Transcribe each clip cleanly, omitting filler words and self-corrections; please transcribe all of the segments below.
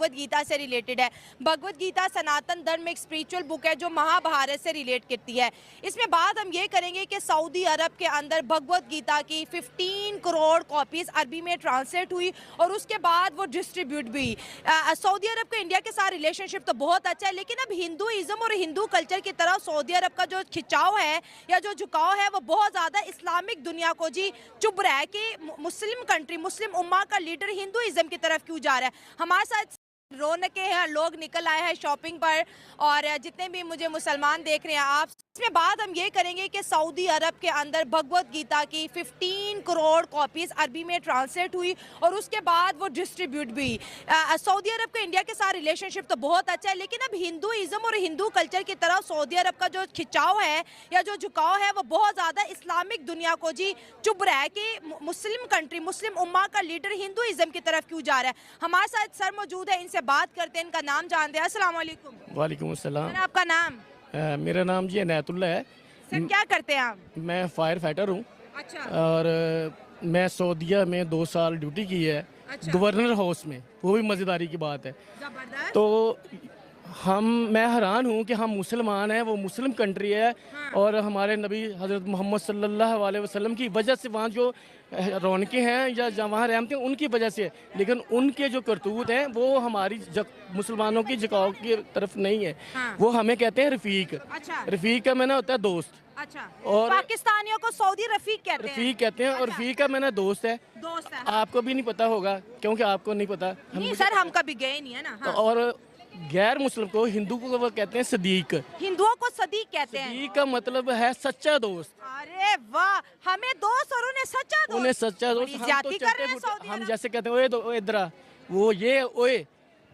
भगवत गीता से रिलेटेड है। भगवत गीता सनातन धर्म में एक स्पिरिचुअल बुक है जो महाभारत से रिलेट करती है। इसमें बात हम ये करेंगे कि सऊदी अरब के अंदर भगवत गीता की 15 करोड़ कॉपीज अरबी में ट्रांसलेट हुई और उसके बाद वो डिस्ट्रीब्यूट भी हुई। सऊदी अरब का इंडिया के साथ रिलेशनशिप तो बहुत अच्छा है, लेकिन अब हिंदुइज्म और हिंदू कल्चर की तरफ सऊदी अरब का जो खिंचाव है या जो झुकाव है वो बहुत ज़्यादा इस्लामिक दुनिया को जी चुभ रहा है कि मुस्लिम कंट्री, मुस्लिम उम्मा का लीडर हिंदुइज्म की तरफ क्यों जा रहा है। हमारे साथ रौनकें हैं, लोग निकल आए हैं शॉपिंग पर और जितने भी मुझे मुसलमान देख रहे हैं आप, इसमें बात हम ये करेंगे कि सऊदी अरब के अंदर भगवत गीता की 15 करोड़ कॉपीज अरबी में ट्रांसलेट हुई और उसके बाद वो डिस्ट्रीब्यूट भी हुई। सऊदी अरब का इंडिया के साथ रिलेशनशिप तो बहुत अच्छा है, लेकिन अब हिंदुइज्म और हिंदू कल्चर की तरफ सऊदी अरब का जो खिंचाव है या जो झुकाव है वो बहुत ज़्यादा इस्लामिक दुनिया को जी चुभ रहा है कि मुस्लिम कंट्री, मुस्लिम उम्मा का लीडर हिंदुइज्म की तरफ क्यों जा रहा है। हमारे साथ सर मौजूद है, इनसे बात करते हैं, इनका नाम जानते हैं। अस्सलाम वालेकुम। वालेकुम अस्सलाम। आपका नाम? मेरा नाम जी अनायतुल्ला है। सर क्या करते हैं आप? मैं फायर फाइटर हूँ। अच्छा। और मैं सऊदीया में 2 साल ड्यूटी की है। अच्छा। गवर्नर हाउस में, वो भी मज़ेदारी की बात है। जबरदस्त। तो मैं हैरान हूँ कि हम मुसलमान हैं, वो मुस्लिम कंट्री है। हाँ। और हमारे नबी हज़रत मोहम्मद सल्लल्लाहु अलैहि वसल्लम की वजह से वहाँ जो रौनकें हैं या वहाँ रहमतें उनकी वजह से, लेकिन उनके जो करतूत हैं वो हमारी मुसलमानों की झुकाव की तरफ नहीं है। हाँ। वो हमें कहते हैं रफ़ीक। अच्छा। रफ़ीक का मैंने होता है दोस्त। अच्छा। और पाकिस्तानियों को सऊदी रफीक कहते हैं। रफ़ीक कहते हैं। और रफ़ीक का मैंने दोस्त है। दोस्त है। आपको भी नहीं पता होगा क्योंकि आपको नहीं पता। नहीं सर, हम कभी गए नहीं है ना। हाँ। और गैर मुस्लिम को, हिंदू को वो कहते हैं सदीक। हिंदुओं को सदीक कहते हैं। सदीक का मतलब है सच्चा दोस्त। अरे वाह, हमें दोस्त और उन्हें सच्चा दोस्त। उन्हें सच्चा दोस्त। बड़ी ज्यादती कर रहे हैं सऊदी हम अरब। जैसे कहते हैं ओए ओए इधर आ, वो ये ओए,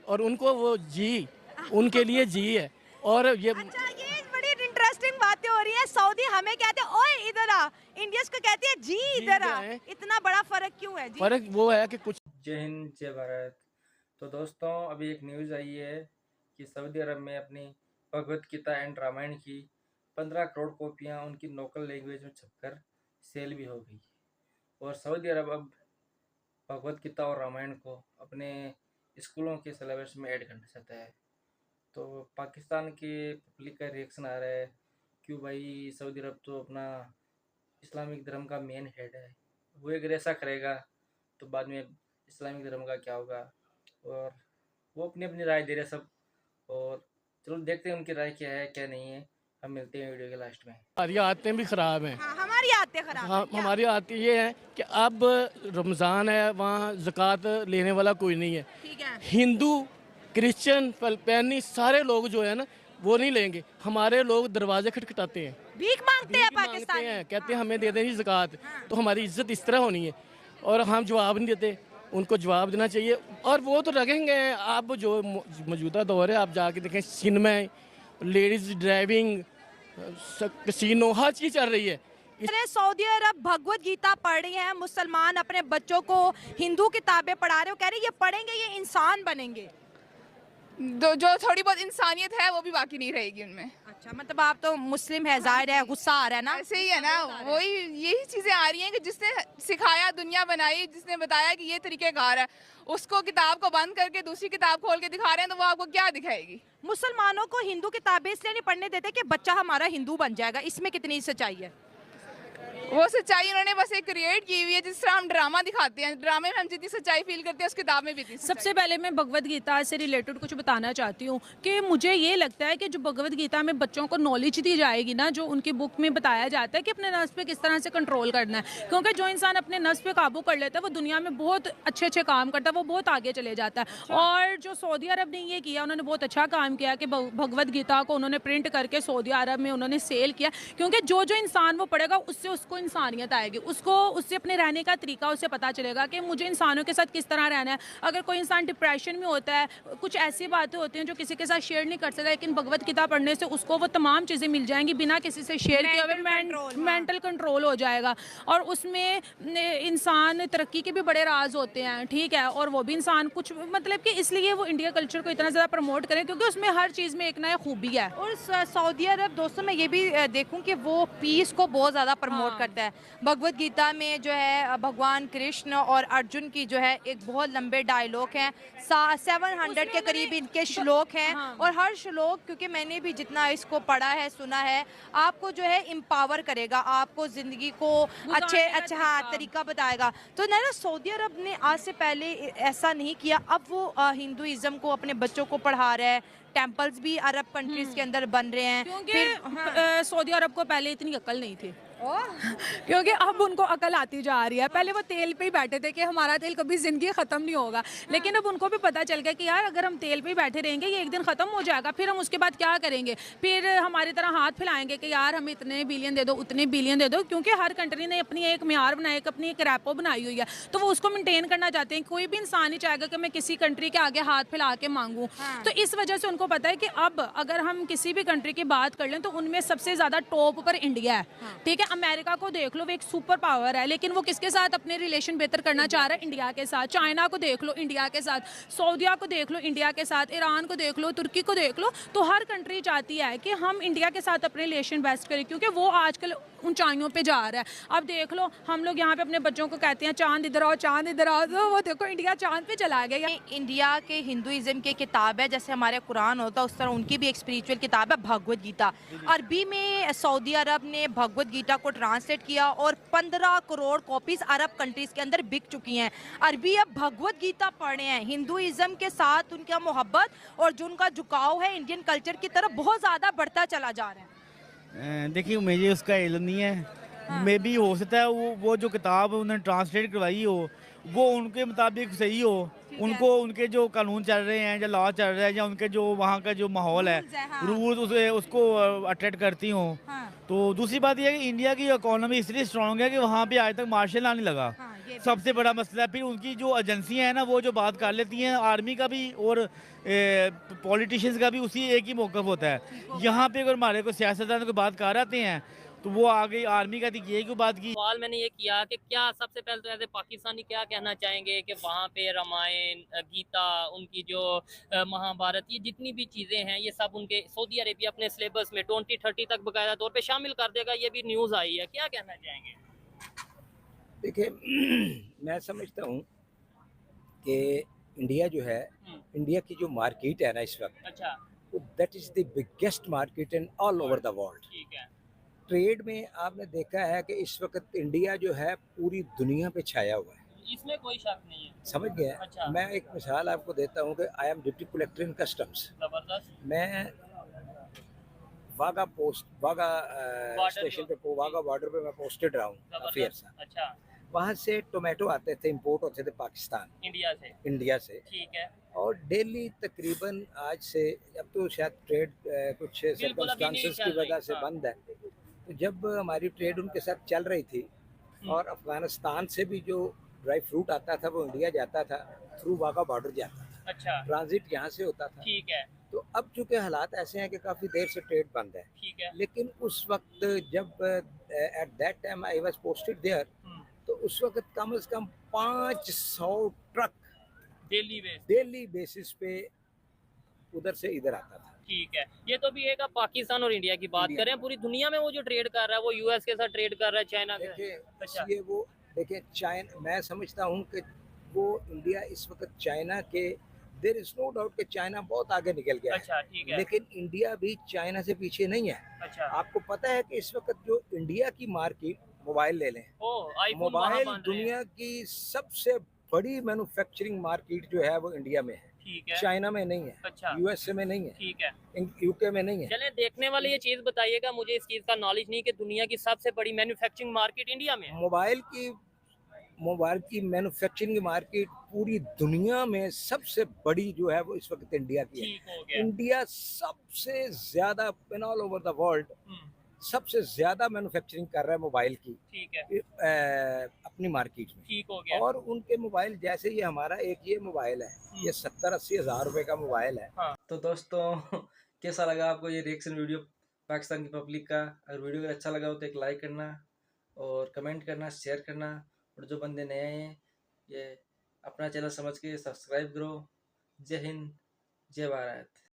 और उनको वो जी, उनके लिए जी है। और ये अच्छा, ये बड़ी इंटरेस्टिंग बातें हो रही है। सऊदी हमें कहते हैं ओए इधर आ, इंडियंस को कहते हैं जी इधर आ। इतना बड़ा फर्क क्यों है जी? फर्क वो है कि कुछ। जय हिंद जय भारत। तो दोस्तों, अभी एक न्यूज़ आई है कि सऊदी अरब में अपनी भगवत गीता एंड रामायण की 15 करोड़ कॉपियाँ उनकी लोकल लैंग्वेज में छपकर सेल भी हो गई। और सऊदी अरब अब भगवत गीता और रामायण को अपने स्कूलों के सिलेबस में ऐड करना चाहता है। तो पाकिस्तान के पब्लिक का रिएक्शन आ रहा है, क्यों भाई, सऊदी अरब तो अपना इस्लामिक धर्म का मेन हेड है, वो अगर ऐसा करेगा तो बाद में इस्लामिक धर्म का क्या होगा। और वो अपनी अपनी राय दे रहे सब, और चलो देखते हैं उनकी राय क्या है क्या नहीं है। हम मिलते हैं वीडियो के लास्ट में। हमारी आदतें भी ख़राब हैं। हाँ, हमारी आदतें खराब हैं। क्या? हमारी आदतें ये है कि अब रमज़ान है, वहाँ ज़कात लेने वाला कोई नहीं है। ठीक है। हिंदू, क्रिश्चियन, फिलिपाइनी सारे लोग जो है ना वो नहीं लेंगे। हमारे लोग दरवाजे खटखटाते हैं, भीख मांगते हैं भीख मांगते पाकिस्तानी। हैं, कहते हैं हमें दे दें ज़कात। हाँ। तो हमारी इज्जत इस तरह होनी है और हम जवाब नहीं देते। उनको जवाब देना चाहिए और वो तो रखेंगे। अब जो मौजूदा दौर है, आप जाके देखें, सिनेमा, लेडीज़ ड्राइविंग, कसीनो, हर चीज़ चल रही है। अरे सऊदी अरब भगवत गीता पढ़ रही हैं, मुसलमान अपने बच्चों को हिंदू किताबें पढ़ा रहे हो, कह रहे ये पढ़ेंगे ये इंसान बनेंगे। जो थोड़ी बहुत इंसानियत है वो भी बाकी नहीं रहेगी उनमें। अच्छा, मतलब आप तो मुस्लिम है, जाहिर है गुस्सा आ रहा है ना। ऐसे ही है ना, वही यही चीजें आ रही हैं कि जिसने सिखाया, दुनिया बनाई, जिसने बताया कि ये तरीक़ेकार है, उसको किताब को बंद करके दूसरी किताब खोल के दिखा रहे हैं, तो वो आपको क्या दिखाएगी। मुसलमानों को हिंदू किताबें इसलिए नहीं पढ़ने देते कि बच्चा हमारा हिंदू बन जाएगा, इसमें कितनी सच्चाई है? वो सच्चाई उन्होंने बस एक क्रिएट की हुई है। जिस तरह हम ड्रामा दिखाते हैं, ड्रामे में हम जितनी सच्चाई फील करते हैं उस किताब में भी इतनी सच्चाई। सबसे पहले मैं भगवत गीता से रिलेटेड कुछ बताना चाहती हूँ कि मुझे ये लगता है कि जो भगवत गीता में बच्चों को नॉलेज दी जाएगी ना, जो उनकी बुक में बताया जाता है कि अपने नफ्स पे किस तरह से कंट्रोल करना है, क्योंकि जो इंसान अपने नफ्स पे काबू कर लेता है वो दुनिया में बहुत अच्छे अच्छे काम करता है, वो बहुत आगे चले जाता है। और जो सऊदी अरब ने ये किया, उन्होंने बहुत अच्छा काम किया कि भगवत गीता को उन्होंने प्रिंट करके सऊदी अरब में उन्होंने सेल किया, क्योंकि जो जो इंसान वो पढ़ेगा उससे उसको इंसानियत आएगी, उसको उससे अपने रहने का तरीका उससे पता चलेगा कि मुझे इंसानों के साथ किस तरह रहना है। अगर कोई इंसान डिप्रेशन में होता है, कुछ ऐसी बातें होती हैं जो किसी के साथ शेयर नहीं कर सकता, लेकिन भगवत गीता पढ़ने से उसको वो तमाम चीज़ें मिल जाएंगी बिना किसी से शेयर किए हुए। मेंटल कंट्रोल हो जाएगा और उसमें इंसान तरक्की के भी बड़े राज होते हैं, ठीक है। और वो भी इंसान कुछ मतलब कि इसलिए वो इंडिया कल्चर को इतना ज़्यादा प्रमोट करें क्योंकि उसमें हर चीज़ में एक नया खूबी है। और सऊदी अरब दोस्तों मैं ये भी देखूं कि वो पीस को बहुत ज़्यादा प्रमोट करता है। भगवत गीता में जो है भगवान कृष्ण और अर्जुन की जो है एक बहुत लंबे डायलॉग हैं, 700 के करीब इनके श्लोक हैं। हाँ। और हर श्लोक, क्योंकि मैंने भी जितना इसको पढ़ा है सुना है, आपको जो है एम्पावर करेगा, आपको ज़िंदगी को गुजारने का अच्छा हाँ तरीका बताएगा। तो ना सऊदी अरब ने आज से पहले ऐसा नहीं किया, अब वो हिंदुइज्म को अपने बच्चों को पढ़ा रहा है। टेम्पल्स भी अरब कंट्रीज के अंदर बन रहे हैं। क्योंकि फिर सऊदी अरब को पहले इतनी अकल नहीं थी, क्योंकि अब उनको अकल आती जा रही है। पहले वो तेल पे ही बैठे थे कि हमारा तेल कभी जिंदगी खत्म नहीं होगा, लेकिन अब उनको भी पता चल गया कि यार अगर हम तेल पे ही बैठे रहेंगे ये एक दिन खत्म हो जाएगा, फिर हम उसके बाद क्या करेंगे? फिर हमारी तरह हाथ फैलाएंगे कि यार हमें इतने बिलियन दे दो, उतने बिलियन दे दो, क्योंकि हर कंट्री ने अपनी एक म्यार बनाया, अपनी एक रैपो बनाई हुई है, तो वो उसको मेंटेन करना चाहते हैं। कोई भी इंसान नहीं चाहेगा कि मैं किसी कंट्री के आगे हाथ फैला के मांगूं। तो इस वजह से उनको पता है कि अब अगर हम किसी भी कंट्री की बात कर लें तो उनमें सबसे ज्यादा टॉप पर इंडिया है। ठीक है, अमेरिका को देख लो, वो एक सुपर पावर है, लेकिन वो किसके साथ अपने रिलेशन बेहतर करना चाह रहा है? इंडिया के साथ। चाइना को देख लो, इंडिया के साथ। सऊदीया को देख लो, इंडिया के साथ। ईरान को देख लो, तुर्की को देख लो। तो हर कंट्री चाहती है कि हम इंडिया के साथ अपने रिलेशन बेस्ट करें, क्योंकि वो आजकल ऊंचाइयों पे जा रहा है। अब देख लो, हम लोग यहाँ पे अपने बच्चों को कहते हैं चांद इधर आओ, चांद इधर आओ, तो वो देखो इंडिया चांद पे चला गया। इंडिया के हिंदुइज्म की किताब है, जैसे हमारे कुरान होता है उस तरह उनकी भी एक स्पिरिचुअल किताब है भगवत गीता। अरबी में सऊदी अरब ने भगवत गीता को ट्रांसलेट किया और 15 करोड़ कॉपीज अरब कंट्रीज के अंदर बिक चुकी हैं। अरबी अब भगवत गीता पढ़ रहे हैं। हिंदुइज्म के साथ उनका मोहब्बत और जो उनका झुकाव है इंडियन कल्चर की तरफ बहुत ज़्यादा बढ़ता चला जा रहा है। देखिए मुझे उसका इल्म नहीं है, मे भी हो सकता है वो जो किताब उन्होंने ट्रांसलेट करवाई हो वो उनके मुताबिक सही हो, उनको उनके जो कानून चल रहे हैं या लॉ चल रहा है या उनके जो वहाँ का जो माहौल है, रूल्स उसको अट्रैक्ट करती हों। तो दूसरी बात यह है कि इंडिया की इकोनॉमी इसलिए स्ट्रांग है कि वहाँ पे आज तक मार्शल लॉ नहीं लगा। सबसे बड़ा मसला है। फिर उनकी जो एजेंसियां हैं ना वो जो बात कर लेती हैं, आर्मी का भी और पॉलिटिशियंस का भी उसी एक ही मौक़िफ़ होता है। यहाँ पे अगर हमारे को सियासतदान को बात कर आते हैं तो वो आगे आर्मी का ये क्यों बात की। सवाल मैंने ये किया कि क्या सबसे पहले तो ऐसे पाकिस्तानी क्या कहना चाहेंगे कि वहाँ पे रामायण, गीता, उनकी जो महाभारत, ये जितनी भी चीज़ें हैं ये सब उनके सऊदी अरेबिया अपने सिलेबस में 2030 तक बाकायदा तौर पे शामिल कर देगा, ये भी न्यूज़ आई है, क्या कहना चाहेंगे? देखिए मैं समझता हूँ कि इंडिया जो है, इंडिया की जो मार्केट है ना इस वक्त, अच्छा, that is the biggest market in all over the world. ठीक है। ट्रेड में आपने देखा है कि इस वक्त इंडिया जो है पूरी दुनिया पे छाया हुआ है, इसमें कोई शक नहीं है। समझ गए? अच्छा। मैं एक मिसाल आपको देता हूँ कि I am deputy collector in customs. जबरदस्त। मैं वाघा स्टेशन पे, वाघा बॉर्डर पे मैं पोस्टेड रहा हूँ काफ़ी अर्सा। अच्छा, वहाँ से टोमेटो आते थे, इंपोर्ट होते थे पाकिस्तान, इंडिया से। ठीक है। और डेली तकरीबन आज से, अब तो शायद ट्रेड कुछ सर्कमस्टांसेस की वजह से बंद है, तो जब हमारी ट्रेड उनके साथ चल रही थी और अफगानिस्तान से भी जो ड्राई फ्रूट आता था वो इंडिया जाता था, थ्रू वाघा बॉर्डर जाता था। अच्छा, ट्रांजिट यहाँ से होता था। ठीक है। तो अब चूंकि हालात ऐसे हैं कि काफ़ी देर से ट्रेड बंद है, ठीक है। लेकिन उस वक्त जब at that time I was posted there, तो उस वक्त कम से कम 500 ट्रक डेली बेसिस पे उधर से इधर आता था। ठीक है, ये तो भी एक आप पाकिस्तान और इंडिया की बात करें, पूरी दुनिया में वो जो ट्रेड कर रहा है वो यूएस के साथ ट्रेड कर रहा है, चाइना के। देखिए अच्छा। ये वो देखिए चाइना, मैं समझता हूँ कि वो इंडिया इस वक्त चाइना के, देयर इज नो डाउट कि चाइना बहुत आगे निकल गया अच्छा, ठीक है। लेकिन इंडिया भी चाइना से पीछे नहीं है। अच्छा। आपको पता है कि इस वक्त जो इंडिया की मार्केट, मोबाइल ले लें, मोबाइल दुनिया की सबसे बड़ी मैन्युफैक्चरिंग मार्केट जो है वो इंडिया में है, ठीक है। चाइना में नहीं है। अच्छा। यूएसए में नहीं है। ठीक है। यूके में नहीं है। चलें, देखने वाले ये चीज बताइएगा, मुझे इस चीज का नॉलेज नहीं कि दुनिया की सबसे बड़ी मैन्युफैक्चरिंग मार्केट इंडिया में है। मोबाइल की मैन्युफैक्चरिंग मार्केट पूरी दुनिया में सबसे बड़ी जो है वो इस वक्त इंडिया की है। ठीक हो गया। इंडिया सबसे ज्यादा in all over the world सबसे ज्यादा मैन्युफैक्चरिंग कर रहा है मोबाइल की। ठीक है। अपनी मार्केट में। ठीक हो गया। और उनके मोबाइल, जैसे ये हमारा एक ये मोबाइल है, ये 70-80 हज़ार रुपए का मोबाइल है। हाँ। तो दोस्तों कैसा लगा आपको ये रिएक्शन वीडियो पाकिस्तान की पब्लिक का? अगर वीडियो अगर अच्छा लगा हो तो एक लाइक करना और कमेंट करना, शेयर करना, और जो बंदे नए हैं ये अपना चैनल समझ के सब्सक्राइब करो। जय हिंद, जय भारत।